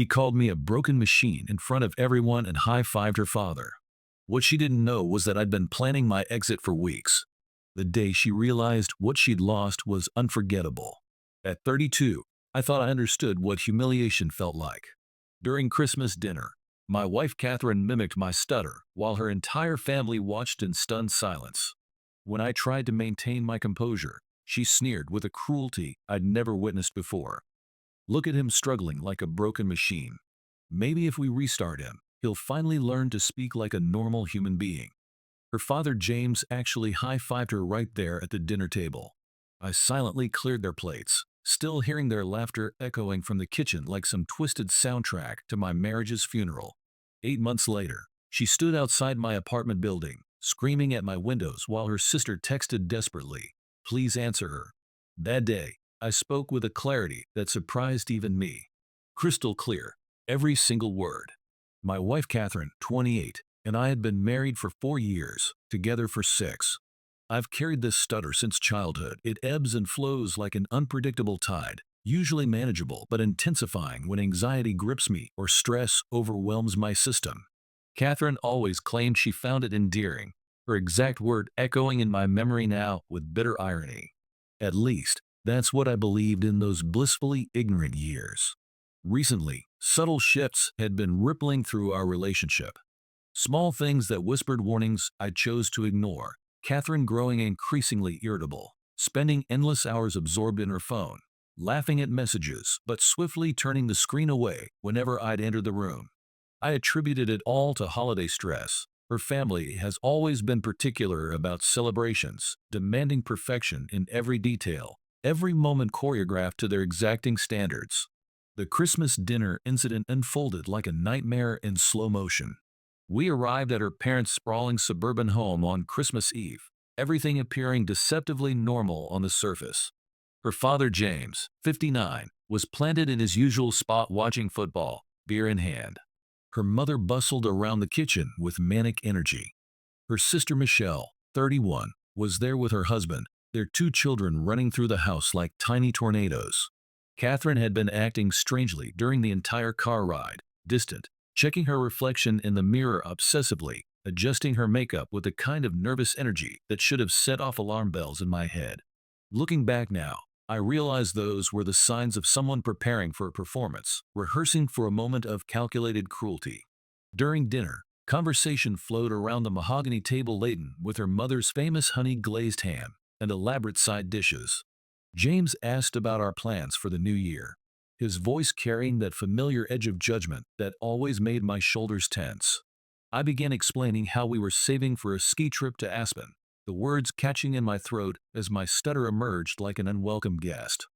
He called me a broken machine in front of everyone and high-fived her father. What she didn't know was that I'd been planning my exit for weeks. The day she realized what she'd lost was unforgettable. At 32, I thought I understood what humiliation felt like. During Christmas dinner, my wife Catherine mimicked my stutter while her entire family watched in stunned silence. When I tried to maintain my composure, she sneered with a cruelty I'd never witnessed before. Look at him struggling like a broken machine. Maybe if we restart him, he'll finally learn to speak like a normal human being. Her father James actually high-fived her right there at the dinner table. I silently cleared their plates, still hearing their laughter echoing from the kitchen like some twisted soundtrack to my marriage's funeral. 8 months later, she stood outside my apartment building, screaming at my windows while her sister texted desperately, "Please answer her." That day, I spoke with a clarity that surprised even me. Crystal clear, every single word. My wife Catherine, 28, and I had been married for 4 years, together for 6. I've carried this stutter since childhood. It ebbs and flows like an unpredictable tide, usually manageable but intensifying when anxiety grips me or stress overwhelms my system. Catherine always claimed she found it endearing, her exact word echoing in my memory now with bitter irony. At least, that's what I believed in those blissfully ignorant years. Recently, subtle shifts had been rippling through our relationship. Small things that whispered warnings I chose to ignore. Catherine growing increasingly irritable, spending endless hours absorbed in her phone, laughing at messages but swiftly turning the screen away whenever I'd enter the room. I attributed it all to holiday stress. Her family has always been particular about celebrations, demanding perfection in every detail, every moment choreographed to their exacting standards. The Christmas dinner incident unfolded like a nightmare in slow motion. We arrived at her parents' sprawling suburban home on Christmas Eve, everything appearing deceptively normal on the surface. Her father, James, 59, was planted in his usual spot watching football, beer in hand. Her mother bustled around the kitchen with manic energy. Her sister Michelle, 31, was there with her husband, their 2 children running through the house like tiny tornadoes. Catherine had been acting strangely during the entire car ride, distant, checking her reflection in the mirror obsessively, adjusting her makeup with the kind of nervous energy that should have set off alarm bells in my head. Looking back now, I realize those were the signs of someone preparing for a performance, rehearsing for a moment of calculated cruelty. During dinner, conversation flowed around the mahogany table laden with her mother's famous honey-glazed ham and elaborate side dishes. James asked about our plans for the new year, his voice carrying that familiar edge of judgment that always made my shoulders tense. I began explaining how we were saving for a ski trip to Aspen, the words catching in my throat as my stutter emerged like an unwelcome guest.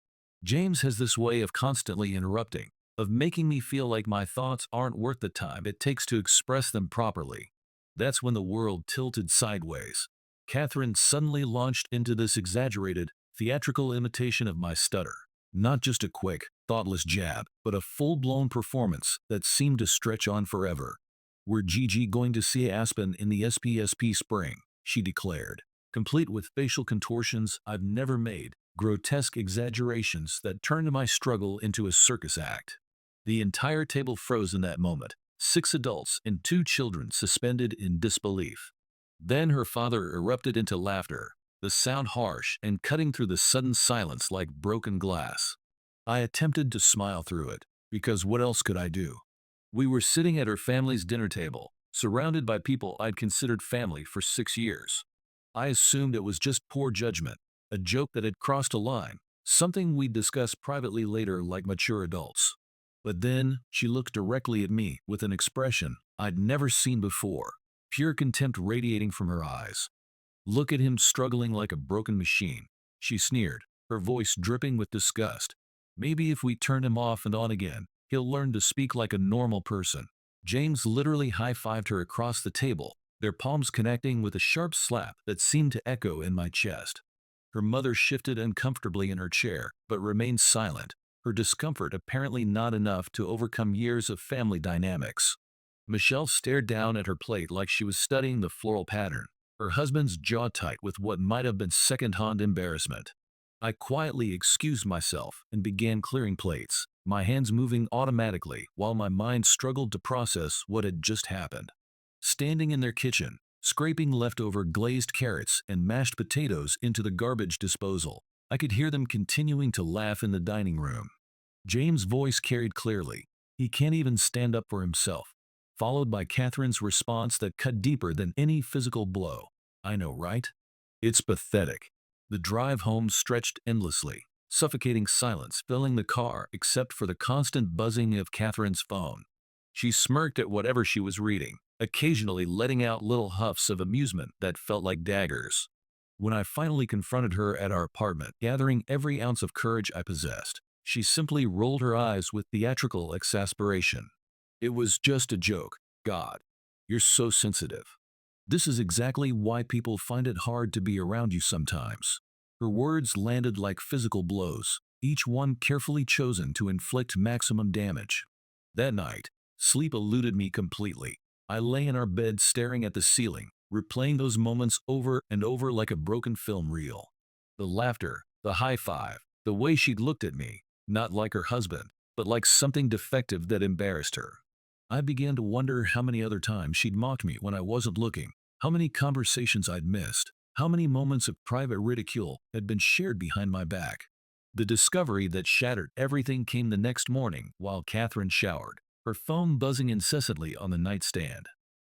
James has this way of constantly interrupting, of making me feel like my thoughts aren't worth the time it takes to express them properly. That's when the world tilted sideways. Catherine suddenly launched into this exaggerated, theatrical imitation of my stutter. Not just a quick, thoughtless jab, but a full-blown performance that seemed to stretch on forever. "We're Gigi going to see Aspen in the SPSP spring," she declared, complete with facial contortions I've never made, grotesque exaggerations that turned my struggle into a circus act. The entire table froze in that moment, 6 adults and 2 children suspended in disbelief. Then her father erupted into laughter, the sound harsh and cutting through the sudden silence like broken glass. I attempted to smile through it, because what else could I do? We were sitting at her family's dinner table, surrounded by people I'd considered family for 6 years. I assumed it was just poor judgment, a joke that had crossed a line, something we'd discuss privately later like mature adults. But then she looked directly at me with an expression I'd never seen before, pure contempt radiating from her eyes. "Look at him struggling like a broken machine," she sneered, her voice dripping with disgust. "Maybe if we turn him off and on again, he'll learn to speak like a normal person." James literally high-fived her across the table, their palms connecting with a sharp slap that seemed to echo in my chest. Her mother shifted uncomfortably in her chair, but remained silent, her discomfort apparently not enough to overcome years of family dynamics. Michelle stared down at her plate like she was studying the floral pattern, her husband's jaw tight with what might have been second-hand embarrassment. I quietly excused myself and began clearing plates, my hands moving automatically while my mind struggled to process what had just happened. Standing in their kitchen, scraping leftover glazed carrots and mashed potatoes into the garbage disposal, I could hear them continuing to laugh in the dining room. James' voice carried clearly. "He can't even stand up for himself," followed by Catherine's response that cut deeper than any physical blow. "I know, right?" It's pathetic. The drive home stretched endlessly, suffocating silence filling the car except for the constant buzzing of Catherine's phone. She smirked at whatever she was reading, occasionally letting out little huffs of amusement that felt like daggers. When I finally confronted her at our apartment, gathering every ounce of courage I possessed, she simply rolled her eyes with theatrical exasperation. "It was just a joke. God, you're so sensitive. This is exactly why people find it hard to be around you sometimes." Her words landed like physical blows, each one carefully chosen to inflict maximum damage. That night, sleep eluded me completely. I lay in our bed staring at the ceiling, replaying those moments over and over like a broken film reel. The laughter, the high five, the way she'd looked at me, not like her husband, but like something defective that embarrassed her. I began to wonder how many other times she'd mocked me when I wasn't looking, how many conversations I'd missed, how many moments of private ridicule had been shared behind my back. The discovery that shattered everything came the next morning while Catherine showered, her phone buzzing incessantly on the nightstand.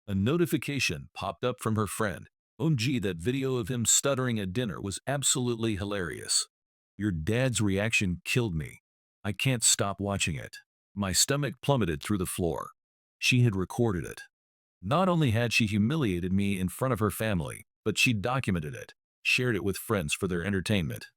A notification popped up from her friend. "OMG, that video of him stuttering at dinner was absolutely hilarious. Your dad's reaction killed me. I can't stop watching it." My stomach plummeted through the floor. She had recorded it. Not only had she humiliated me in front of her family, but she documented it, shared it with friends for their entertainment.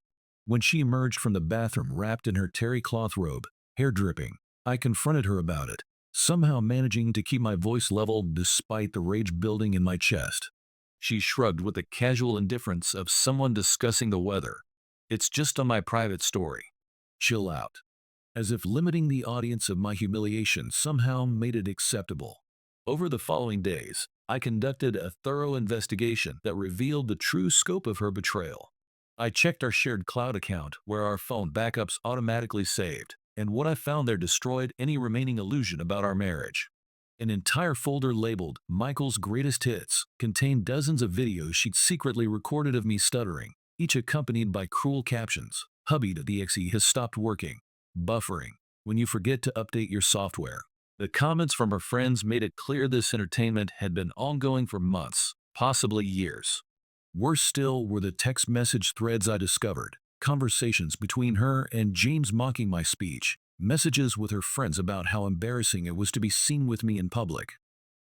When she emerged from the bathroom wrapped in her terry cloth robe, hair dripping, I confronted her about it, somehow managing to keep my voice level despite the rage building in my chest. She shrugged with the casual indifference of someone discussing the weather. "It's just on my private story. Chill out." As if limiting the audience of my humiliation somehow made it acceptable. Over the following days, I conducted a thorough investigation that revealed the true scope of her betrayal. I checked our shared cloud account where our phone backups automatically saved, and what I found there destroyed any remaining illusion about our marriage. An entire folder labeled "Michael's Greatest Hits" contained dozens of videos she'd secretly recorded of me stuttering, each accompanied by cruel captions. "Hubby.exe has stopped working. Buffering. When you forget to update your software." The comments from her friends made it clear this entertainment had been ongoing for months, possibly years. Worse still were the text message threads I discovered, conversations between her and James mocking my speech, messages with her friends about how embarrassing it was to be seen with me in public.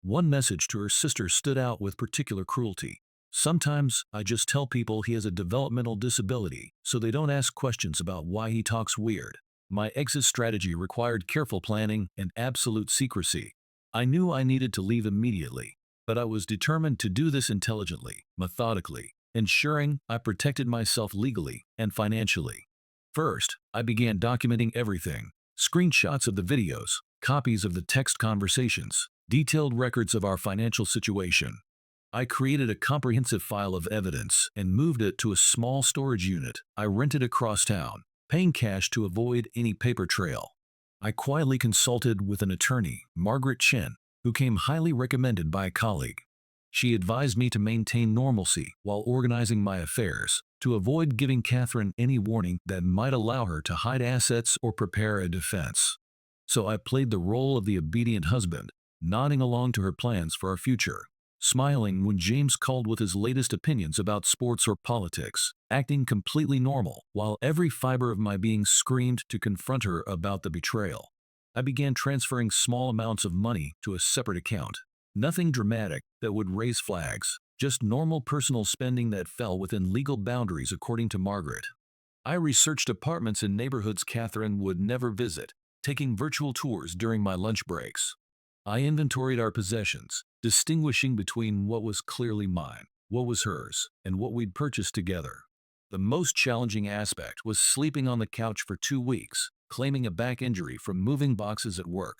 One message to her sister stood out with particular cruelty. "Sometimes I just tell people he has a developmental disability so they don't ask questions about why he talks weird." My exit strategy required careful planning and absolute secrecy. I knew I needed to leave immediately, but I was determined to do this intelligently, methodically, ensuring I protected myself legally and financially. First, I began documenting everything: screenshots of the videos, copies of the text conversations, detailed records of our financial situation. I created a comprehensive file of evidence and moved it to a small storage unit I rented across town, paying cash to avoid any paper trail. I quietly consulted with an attorney, Margaret Chen, who came highly recommended by a colleague. She advised me to maintain normalcy while organizing my affairs, to avoid giving Catherine any warning that might allow her to hide assets or prepare a defense. So I played the role of the obedient husband, nodding along to her plans for our future, smiling when James called with his latest opinions about sports or politics, acting completely normal, while every fiber of my being screamed to confront her about the betrayal. I began transferring small amounts of money to a separate account. Nothing dramatic that would raise flags, just normal personal spending that fell within legal boundaries according to Margaret. I researched apartments in neighborhoods Catherine would never visit, taking virtual tours during my lunch breaks. I inventoried our possessions, distinguishing between what was clearly mine, what was hers, and what we'd purchased together. The most challenging aspect was sleeping on the couch for 2 weeks, claiming a back injury from moving boxes at work.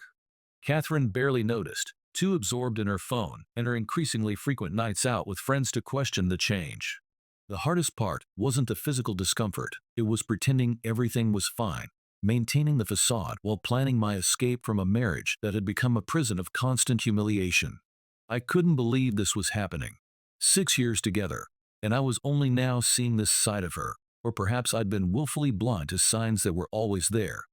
Catherine barely noticed, too absorbed in her phone and her increasingly frequent nights out with friends to question the change. The hardest part wasn't the physical discomfort, it was pretending everything was fine. maintaining the facade while planning my escape from a marriage that had become a prison of constant humiliation. I couldn't believe this was happening. 6 years together, and I was only now seeing this side of her, or perhaps I'd been willfully blind to signs that were always there.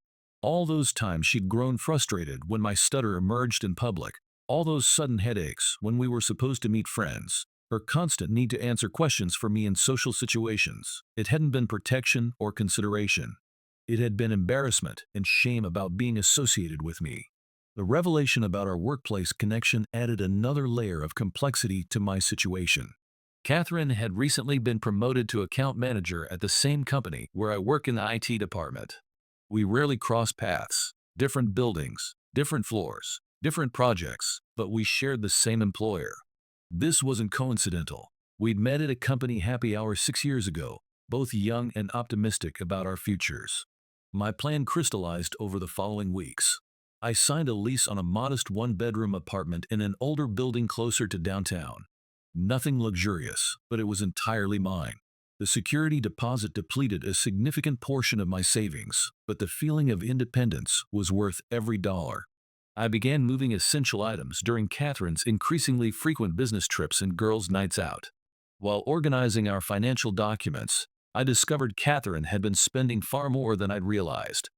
All those times she'd grown frustrated when my stutter emerged in public, all those sudden headaches when we were supposed to meet friends, her constant need to answer questions for me in social situations. It hadn't been protection or consideration. It had been embarrassment and shame about being associated with me. The revelation about our workplace connection added another layer of complexity to my situation. Catherine had recently been promoted to account manager at the same company where I work in the IT department. We rarely crossed paths, different buildings, different floors, different projects, but we shared the same employer. This wasn't coincidental. We'd met at a company happy hour 6 years ago, both young and optimistic about our futures. My plan crystallized over the following weeks. I signed a lease on a modest one-bedroom apartment in an older building closer to downtown. Nothing luxurious, but it was entirely mine. The security deposit depleted a significant portion of my savings, but the feeling of independence was worth every dollar. I began moving essential items during Catherine's increasingly frequent business trips and girls' nights out. While organizing our financial documents, I discovered Catherine had been spending far more than I'd realized.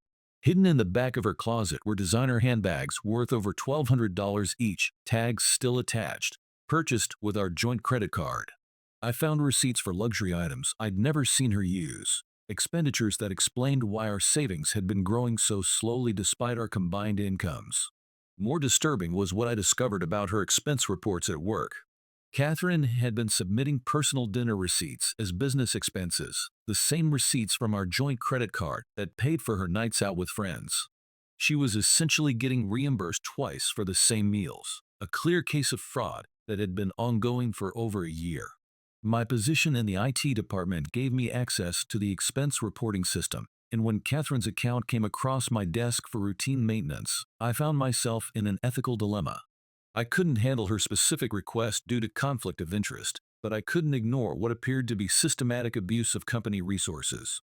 Hidden in the back of her closet were designer handbags worth over $1,200 each, tags still attached, purchased with our joint credit card. I found receipts for luxury items I'd never seen her use, expenditures that explained why our savings had been growing so slowly despite our combined incomes. More disturbing was what I discovered about her expense reports at work. Catherine had been submitting personal dinner receipts as business expenses, the same receipts from our joint credit card that paid for her nights out with friends. She was essentially getting reimbursed twice for the same meals, a clear case of fraud that had been ongoing for over a year. My position in the IT department gave me access to the expense reporting system, and when Catherine's account came across my desk for routine maintenance, I found myself in an ethical dilemma. I couldn't handle her specific request due to conflict of interest, but I couldn't ignore what appeared to be systematic abuse of company resources.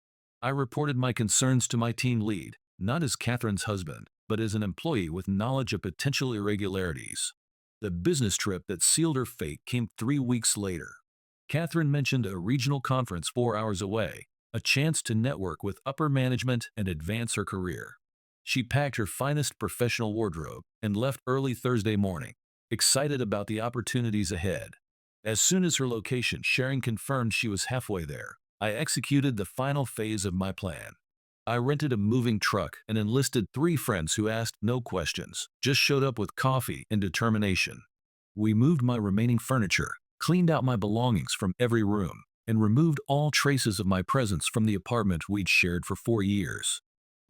I reported my concerns to my team lead, not as Catherine's husband, but as an employee with knowledge of potential irregularities. The business trip that sealed her fate came 3 weeks later. Catherine mentioned a regional conference 4 hours away, a chance to network with upper management and advance her career. She packed her finest professional wardrobe and left early Thursday morning, excited about the opportunities ahead. As soon as her location sharing confirmed she was halfway there, I executed the final phase of my plan. I rented a moving truck and enlisted 3 friends who asked no questions, just showed up with coffee and determination. We moved my remaining furniture, cleaned out my belongings from every room, and removed all traces of my presence from the apartment we'd shared for 4 years.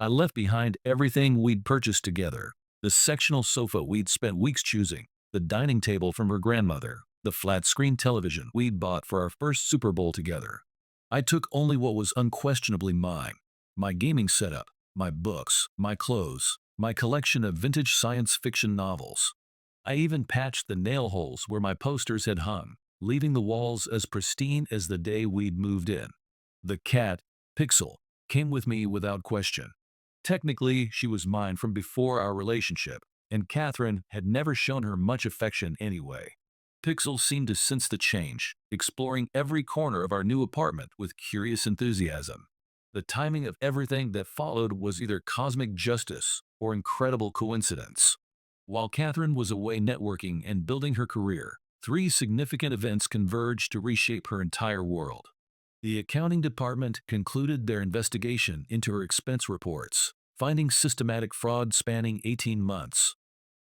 I left behind everything we'd purchased together, the sectional sofa we'd spent weeks choosing, the dining table from her grandmother, the flat-screen television we'd bought for our first Super Bowl together. I took only what was unquestionably mine: my gaming setup, my books, my clothes, my collection of vintage science fiction novels. I even patched the nail holes where my posters had hung, leaving the walls as pristine as the day we'd moved in. The cat, Pixel, came with me without question. Technically, she was mine from before our relationship, and Catherine had never shown her much affection anyway. Pixel seemed to sense the change, exploring every corner of our new apartment with curious enthusiasm. The timing of everything that followed was either cosmic justice or incredible coincidence. While Catherine was away networking and building her career, 3 significant events converged to reshape her entire world. The accounting department concluded their investigation into her expense reports, finding systematic fraud spanning 18 months.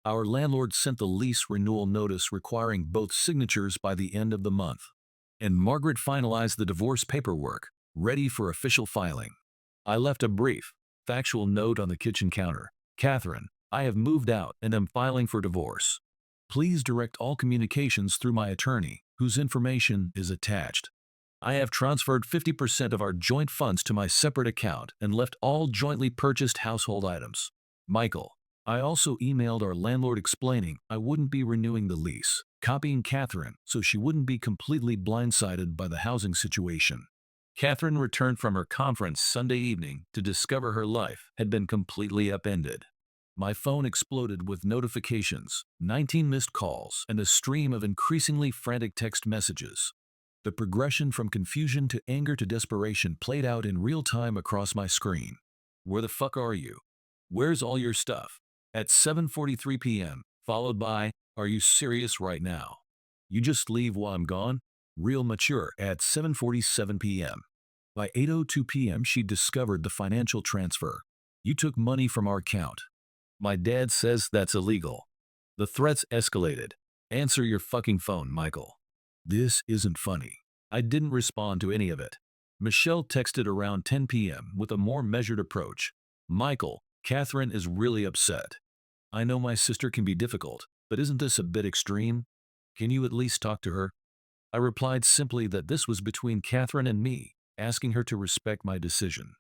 Our landlord sent the lease renewal notice requiring both signatures by the end of the month. And Margaret finalized the divorce paperwork, ready for official filing. I left a brief, factual note on the kitchen counter. Catherine, I have moved out and am filing for divorce. Please direct all communications through my attorney, whose information is attached. I have transferred 50% of our joint funds to my separate account and left all jointly purchased household items. Michael. I also emailed our landlord explaining I wouldn't be renewing the lease, copying Catherine so she wouldn't be completely blindsided by the housing situation. Catherine returned from her conference Sunday evening to discover her life had been completely upended. My phone exploded with notifications, 19 missed calls, and a stream of increasingly frantic text messages. The progression from confusion to anger to desperation played out in real time across my screen. Where the fuck are you? Where's all your stuff? At 7:43 p.m., followed by, are you serious right now? You just leave while I'm gone? Real mature at 7:47 p.m. By 8:02 p.m., she discovered the financial transfer. You took money from our account. My dad says that's illegal. The threats escalated. Answer your fucking phone, Michael. This isn't funny. I didn't respond to any of it. Michelle texted around 10 p.m. with a more measured approach. Michael, Catherine is really upset. I know my sister can be difficult, but isn't this a bit extreme? Can you at least talk to her? I replied simply that this was between Catherine and me, asking her to respect my decision.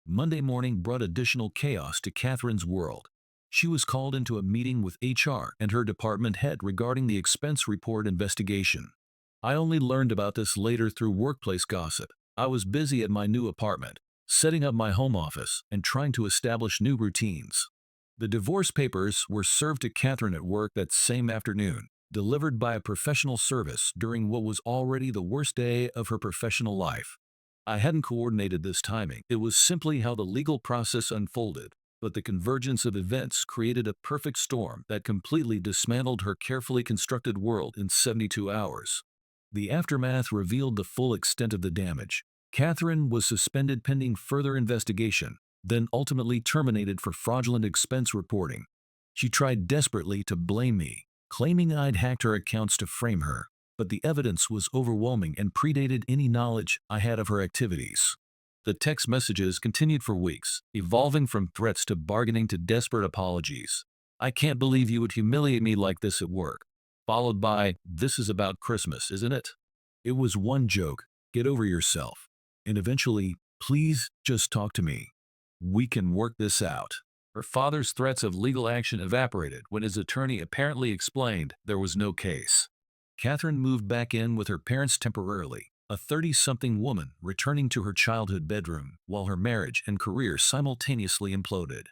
Monday morning brought additional chaos to Catherine's world. She was called into a meeting with HR and her department head regarding the expense report investigation. I only learned about this later through workplace gossip. I was busy at my new apartment, setting up my home office and trying to establish new routines. The divorce papers were served to Catherine at work that same afternoon, delivered by a professional service during what was already the worst day of her professional life. I hadn't coordinated this timing. It was simply how the legal process unfolded. But the convergence of events created a perfect storm that completely dismantled her carefully constructed world in 72 hours. The aftermath revealed the full extent of the damage. Catherine was suspended pending further investigation, then ultimately terminated for fraudulent expense reporting. She tried desperately to blame me, claiming I'd hacked her accounts to frame her, but the evidence was overwhelming and predated any knowledge I had of her activities. The text messages continued for weeks, evolving from threats to bargaining to desperate apologies. I can't believe you would humiliate me like this at work. Followed by, this is about Christmas, isn't it? It was one joke, get over yourself. And eventually, please just talk to me. We can work this out. Her father's threats of legal action evaporated when his attorney apparently explained there was no case. Catherine moved back in with her parents temporarily, a 30-something woman returning to her childhood bedroom while her marriage and career simultaneously imploded.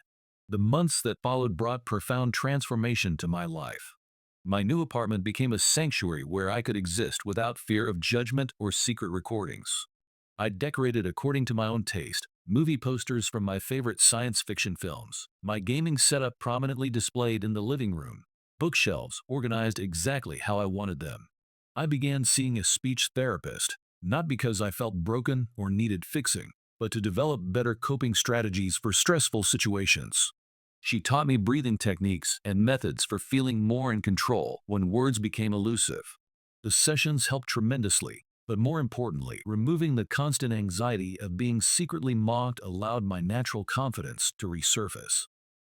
The months that followed brought profound transformation to my life. My new apartment became a sanctuary where I could exist without fear of judgment or secret recordings. I decorated according to my own taste, movie posters from my favorite science fiction films, my gaming setup prominently displayed in the living room, bookshelves organized exactly how I wanted them. I began seeing a speech therapist, not because I felt broken or needed fixing, but to develop better coping strategies for stressful situations. She taught me breathing techniques and methods for feeling more in control when words became elusive. The sessions helped tremendously, but more importantly, removing the constant anxiety of being secretly mocked allowed my natural confidence to resurface.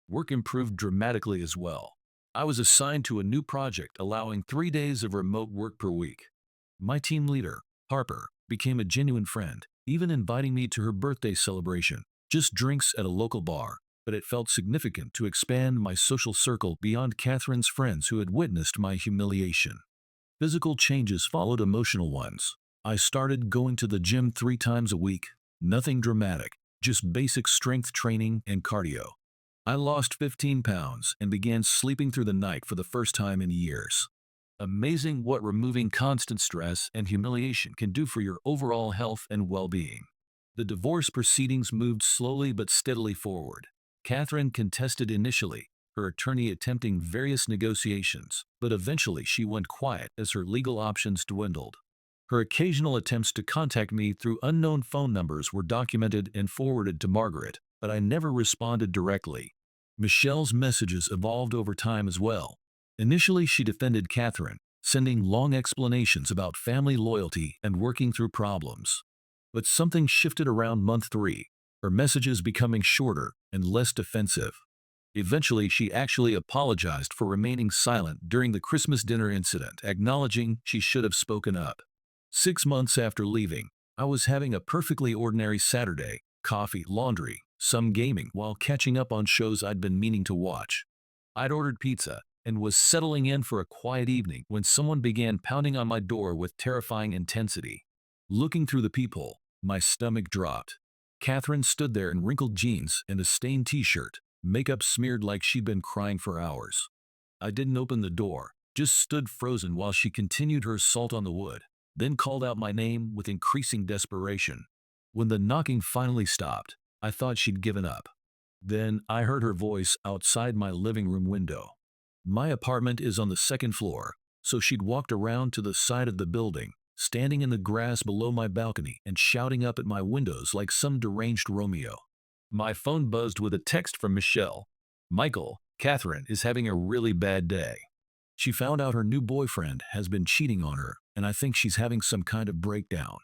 Work improved dramatically as well. I was assigned to a new project allowing 3 days of remote work per week. My team leader, Harper, became a genuine friend, even inviting me to her birthday celebration, just drinks at a local bar, but it felt significant to expand my social circle beyond Catherine's friends who had witnessed my humiliation. Physical changes followed emotional ones. I started going to the gym 3 times a week, nothing dramatic, just basic strength training and cardio. I lost 15 pounds and began sleeping through the night for the first time in years. Amazing what removing constant stress and humiliation can do for your overall health and well-being. The divorce proceedings moved slowly but steadily forward. Catherine contested initially, her attorney attempting various negotiations, but eventually she went quiet as her legal options dwindled. Her occasional attempts to contact me through unknown phone numbers were documented and forwarded to Margaret, but I never responded directly. Michelle's messages evolved over time as well. Initially, she defended Catherine, sending long explanations about family loyalty and working through problems. But something shifted around month 3, her messages becoming shorter and less defensive. Eventually, she actually apologized for remaining silent during the Christmas dinner incident, acknowledging she should have spoken up. 6 months after leaving, I was having a perfectly ordinary Saturday, coffee, laundry, some gaming while catching up on shows I'd been meaning to watch. I'd ordered pizza and was settling in for a quiet evening when someone began pounding on my door with terrifying intensity. Looking through the peephole, My stomach dropped. Catherine stood there in wrinkled jeans and a stained t-shirt, makeup smeared like she'd been crying for hours. I didn't open the door, just stood frozen while she continued her assault on the wood, then called out my name with increasing desperation. When the knocking finally stopped, I thought she'd given up. Then I heard her voice outside my living room window. My apartment is on the second floor, so she'd walked around to the side of the building, standing in the grass below my balcony and shouting up at my windows like some deranged Romeo. My phone buzzed with a text from Michelle. Michael, Catherine is having a really bad day. She found out her new boyfriend has been cheating on her, and I think she's having some kind of breakdown.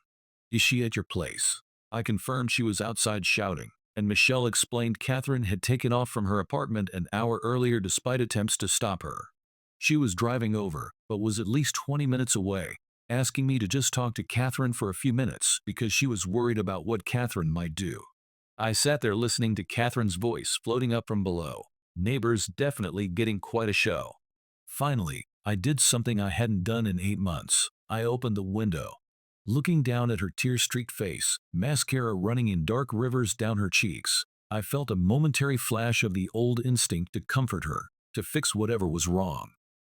Is she at your place? I confirmed she was outside shouting, and Michelle explained Catherine had taken off from her apartment an hour earlier despite attempts to stop her. She was driving over, but was at least 20 minutes away, asking me to just talk to Catherine for a few minutes because she was worried about what Catherine might do. I sat there listening to Catherine's voice floating up from below. Neighbors definitely getting quite a show. Finally, I did something I hadn't done in 8 months. I opened the window. Looking down at her tear-streaked face, mascara running in dark rivers down her cheeks, I felt a momentary flash of the old instinct to comfort her, to fix whatever was wrong.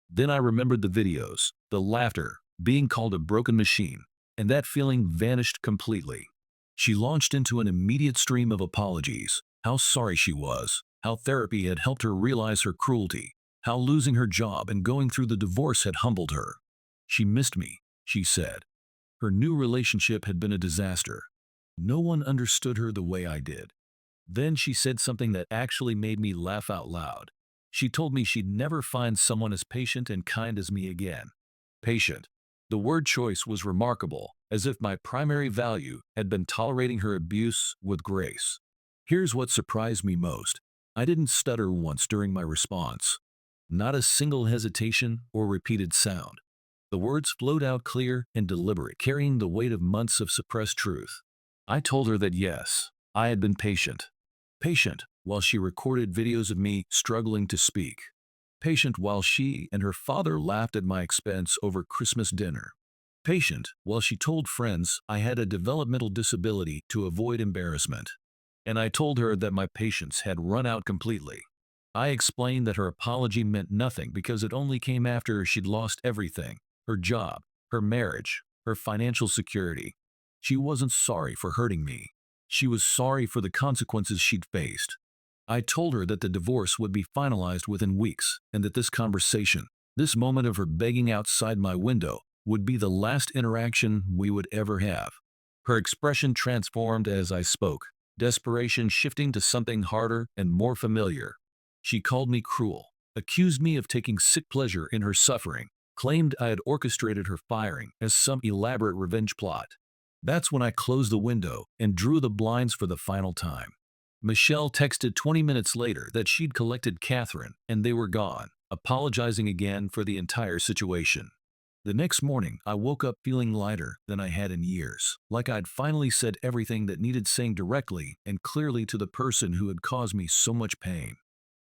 Then I remembered the videos, the laughter, being called a broken machine, and that feeling vanished completely. She launched into an immediate stream of apologies, how sorry she was, how therapy had helped her realize her cruelty, how losing her job and going through the divorce had humbled her. She missed me, she said. Her new relationship had been a disaster. No one understood her the way I did. Then she said something that actually made me laugh out loud. She told me she'd never find someone as patient and kind as me again. Patient. The word choice was remarkable, as if my primary value had been tolerating her abuse with grace. Here's what surprised me most. I didn't stutter once during my response. Not a single hesitation or repeated sound. The words flowed out clear and deliberate, carrying the weight of months of suppressed truth. I told her that yes, I had been patient. Patient while she recorded videos of me struggling to speak. Patient while she and her father laughed at my expense over Christmas dinner. Patient while she told friends I had a developmental disability to avoid embarrassment. And I told her that my patience had run out completely. I explained that her apology meant nothing because it only came after she'd lost everything. Her job, her marriage, her financial security. She wasn't sorry for hurting me. She was sorry for the consequences she'd faced. I told her that the divorce would be finalized within weeks and that this conversation, this moment of her begging outside my window, would be the last interaction we would ever have. Her expression transformed as I spoke, desperation shifting to something harder and more familiar. She called me cruel, accused me of taking sick pleasure in her suffering, claimed I had orchestrated her firing as some elaborate revenge plot. That's when I closed the window and drew the blinds for the final time. Michelle texted 20 minutes later that she'd collected Catherine and they were gone, apologizing again for the entire situation. The next morning, I woke up feeling lighter than I had in years, like I'd finally said everything that needed saying directly and clearly to the person who had caused me so much pain.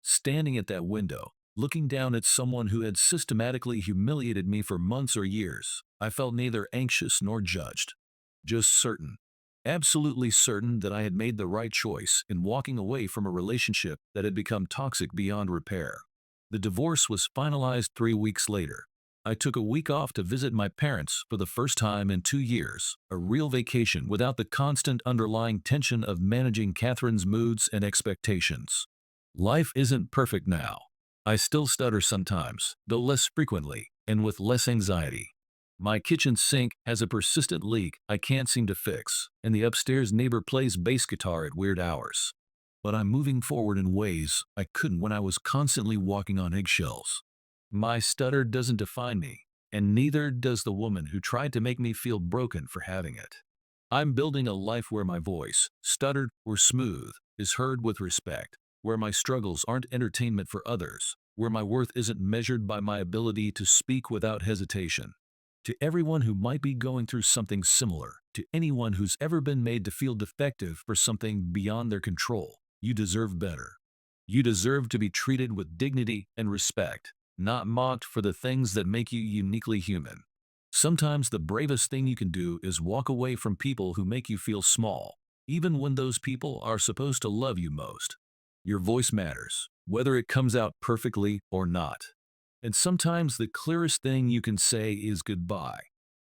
Standing at that window, looking down at someone who had systematically humiliated me for months or years, I felt neither anxious nor judged. Just certain, absolutely certain that I had made the right choice in walking away from a relationship that had become toxic beyond repair. The divorce was finalized 3 weeks later. I took a week off to visit my parents for the first time in 2 years, a real vacation without the constant underlying tension of managing Catherine's moods and expectations. Life isn't perfect now. I still stutter sometimes, though less frequently, and with less anxiety. My kitchen sink has a persistent leak I can't seem to fix, and the upstairs neighbor plays bass guitar at weird hours. But I'm moving forward in ways I couldn't when I was constantly walking on eggshells. My stutter doesn't define me, and neither does the woman who tried to make me feel broken for having it. I'm building a life where my voice, stuttered or smooth, is heard with respect, where my struggles aren't entertainment for others, where my worth isn't measured by my ability to speak without hesitation. To everyone who might be going through something similar, to anyone who's ever been made to feel defective for something beyond their control, you deserve better. You deserve to be treated with dignity and respect, not mocked for the things that make you uniquely human. Sometimes the bravest thing you can do is walk away from people who make you feel small, even when those people are supposed to love you most. Your voice matters, whether it comes out perfectly or not. And sometimes the clearest thing you can say is goodbye.